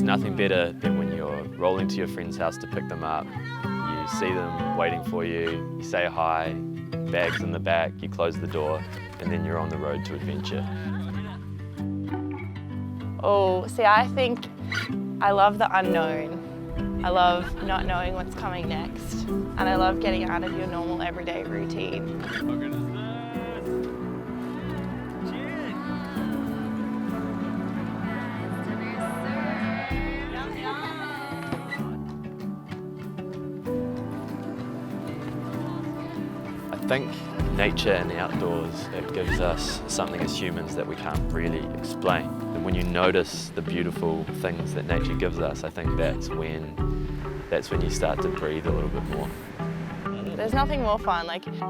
nothing better than when you're rolling to your friend's house to pick them up. You see them waiting for you, you say hi, bags in the back, you close the door, and then you're on the road to adventure. Oh, see, I think I love the unknown. I love not knowing what's coming next. And I love getting out of your normal everyday routine. I think nature and the outdoors, it gives us something as humans that we can't really explain. And when you notice the beautiful things that nature gives us, I think that's when you start to breathe a little bit more. There's nothing more fun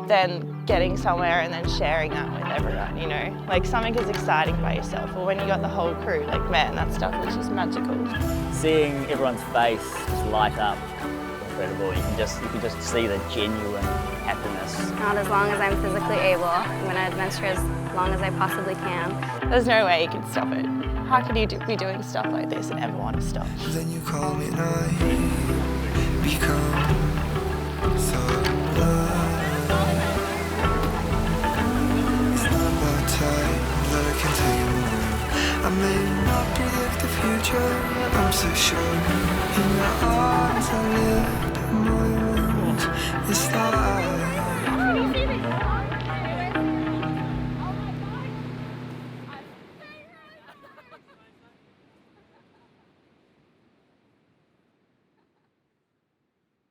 than getting somewhere and then sharing that with everyone, you know? Like something is exciting by yourself, or when you got the whole crew, man, that stuff is just magical. Seeing everyone's face just light up, incredible. You can just see the genuine happiness. Not as long as I'm physically able. I'm going to adventure as long as I possibly can. There's no way you can stop it. How can you be doing stuff like this and ever want to stop? Then you call me and I become so blind. It's not about time that I can tell you more. I may not predict the future, I'm so sure. In your arms I lived more than once. It's not